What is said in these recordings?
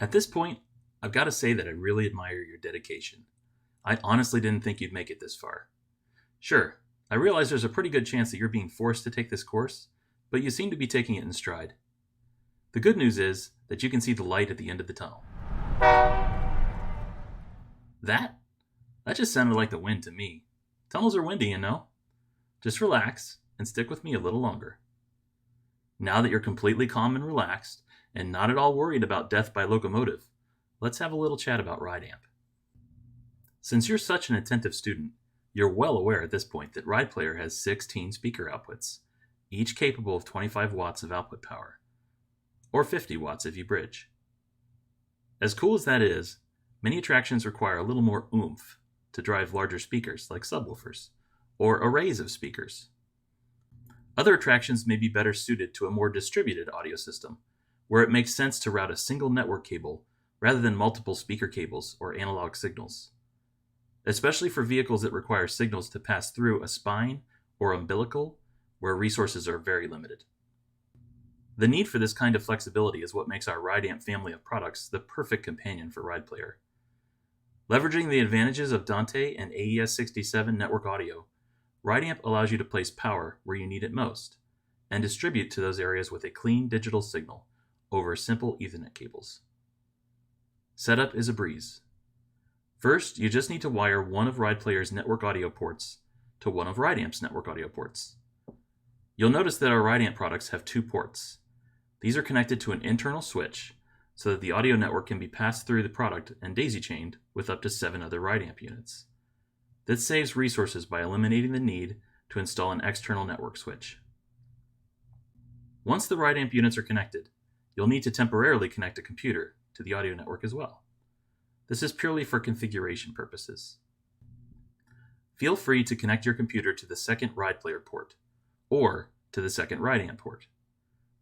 At this point, I've got to say that I really admire your dedication. I honestly didn't think you'd make it this far. Sure, I realize there's a pretty good chance that you're being forced to take this course, but you seem to be taking it in stride. The good news is that you can see the light at the end of the tunnel. That just sounded like the wind to me. Tunnels are windy, you know. Just relax and stick with me a little longer. Now that you're completely calm and relaxed, and not at all worried about death by locomotive, let's have a little chat about RideAmp. Since you're such an attentive student, you're well aware at this point that RidePlayer has 16 speaker outputs, each capable of 25 watts of output power, or 50 watts if you bridge. As cool as that is, many attractions require a little more oomph to drive larger speakers like subwoofers, or arrays of speakers. Other attractions may be better suited to a more distributed audio system, where it makes sense to route a single network cable rather than multiple speaker cables or analog signals, especially for vehicles that require signals to pass through a spine or umbilical where resources are very limited. The need for this kind of flexibility is what makes our RideAmp family of products the perfect companion for RidePlayer. Leveraging the advantages of Dante and AES-67 network audio, RideAmp allows you to place power where you need it most and distribute to those areas with a clean digital signal over simple Ethernet cables. Setup is a breeze. First, you just need to wire one of RidePlayer's network audio ports to one of RideAmp's network audio ports. You'll notice that our RideAmp products have two ports. These are connected to an internal switch so that the audio network can be passed through the product and daisy-chained with up to 7 other RideAmp units. This saves resources by eliminating the need to install an external network switch. Once the RideAmp units are connected, you'll need to temporarily connect a computer to the audio network as well. This is purely for configuration purposes. Feel free to connect your computer to the second RidePlayer port, or to the second RideAmp port.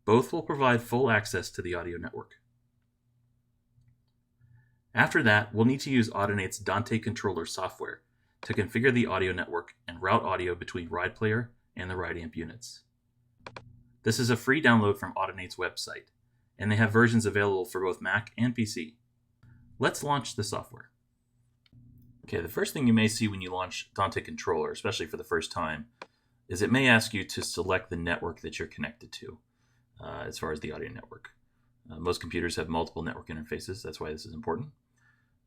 Both will provide full access to the audio network. After that, we'll need to use Audinate's Dante controller software to configure the audio network and route audio between RidePlayer and the RideAmp units. This is a free download from Audinate's website, and they have versions available for both Mac and PC. Let's launch the software. Okay, the first thing you may see when you launch Dante Controller, especially for the first time, is it may ask you to select the network that you're connected to, as far as the audio network. Most computers have multiple network interfaces, that's why this is important.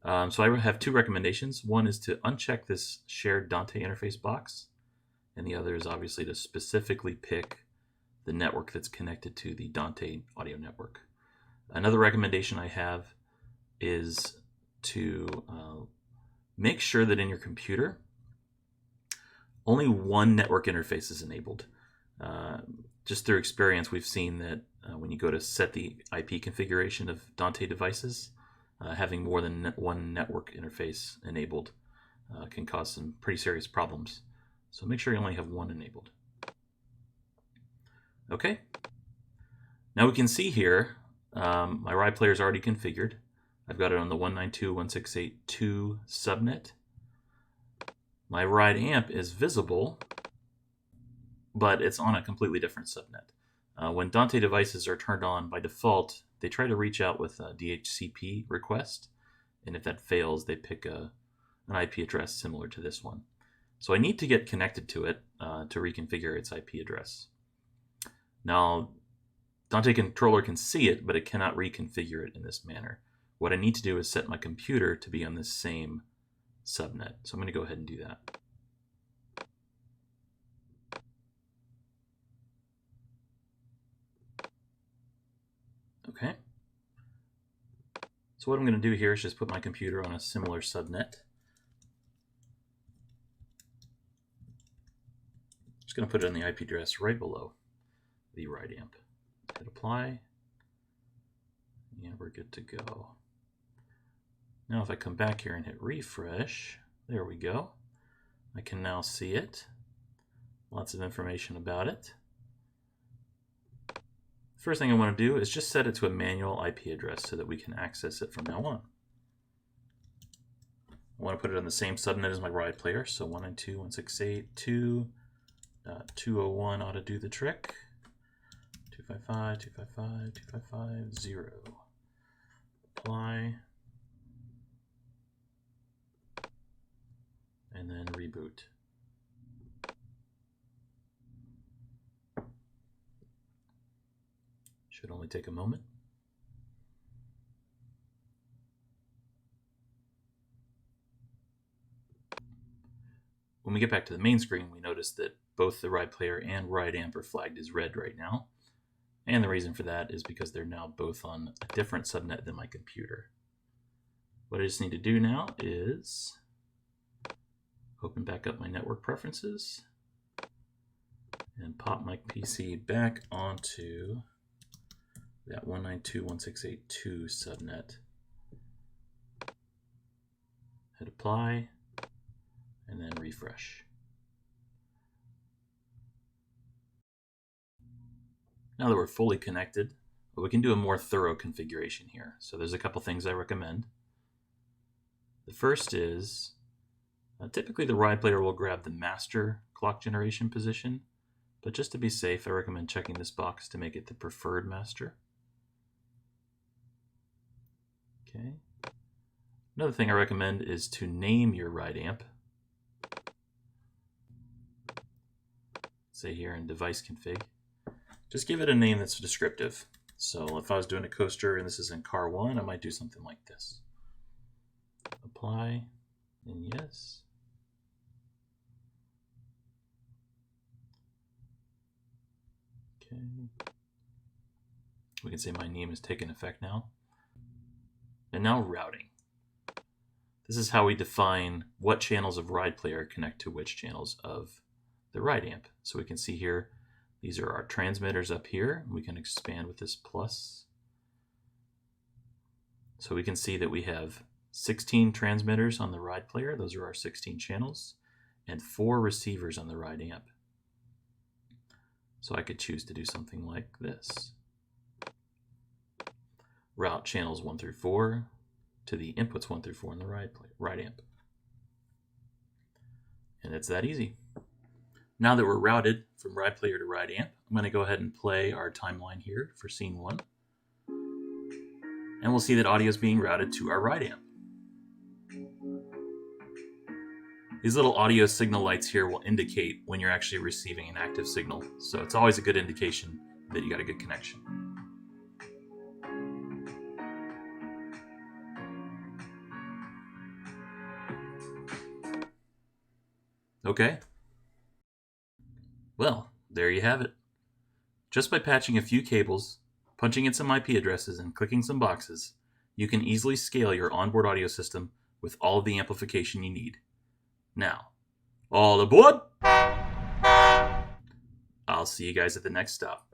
So I have two recommendations. One is to uncheck this shared Dante interface box, and the other is obviously to specifically pick the network that's connected to the Dante audio network. Another recommendation I have is to make sure that in your computer, only one network interface is enabled. Just through experience, we've seen that when you go to set the IP configuration of Dante devices, having more than one network interface enabled can cause some pretty serious problems. So make sure you only have one enabled. Okay. Now we can see here, my RidePlayer is already configured. I've got it on the 192.168.2 subnet. My RideAmp is visible, but it's on a completely different subnet. When Dante devices are turned on by default, they try to reach out with a DHCP request, and if that fails, they pick an IP address similar to this one. So I need to get connected to it to reconfigure its IP address. Now, Dante Controller can see it, but it cannot reconfigure it in this manner. What I need to do is set my computer to be on this same subnet. So I'm going to go ahead and do that. Okay. So what I'm going to do here is just put my computer on a similar subnet. Just going to put it on the IP address right below the RideAmp. Hit apply, and we're good to go. Now if I come back here and hit refresh, there we go. I can now see it. Lots of information about it. First thing I want to do is just set it to a manual IP address so that we can access it from now on. I want to put it on the same subnet as my RidePlayer, so 192.168.2.201 ought to do the trick. 255.255.255.0. apply, and then reboot. Should only take a moment. When we get back to the main screen, we notice that both the RidePlayer and RideAmp are flagged as red right now. And the reason for that is because they're now both on a different subnet than my computer. What I just need to do now is open back up my network preferences and pop my PC back onto that 192.168.2 subnet. Hit apply and then refresh. Now that we're fully connected, we can do a more thorough configuration here. So there's a couple things I recommend. The first is typically the RidePlayer will grab the master clock generation position, but just to be safe, I recommend checking this box to make it the preferred master. Okay. Another thing I recommend is to name your RideAmp. Say here in device config. Just give it a name that's descriptive. So if I was doing a coaster and this is in car 1, I might do something like this. Apply, and yes. Okay. We can say my name has taken effect now. And now routing. This is how we define what channels of RidePlayer connect to which channels of the RideAmp. So we can see here, these are our transmitters up here. We can expand with this plus. So we can see that we have 16 transmitters on the RidePlayer. Those are our 16 channels, and 4 receivers on the RideAmp. So I could choose to do something like this. Route channels 1 through 4 to the inputs 1 through 4 in the RideAmp. And it's that easy. Now that we're routed from RidePlayer to RideAmp, I'm going to go ahead and play our timeline here for scene 1. And we'll see that audio is being routed to our RideAmp. These little audio signal lights here will indicate when you're actually receiving an active signal. So it's always a good indication that you got a good connection. Okay. Well, there you have it. Just by patching a few cables, punching in some IP addresses, and clicking some boxes, you can easily scale your onboard audio system with all of the amplification you need. Now, all aboard! I'll see you guys at the next stop.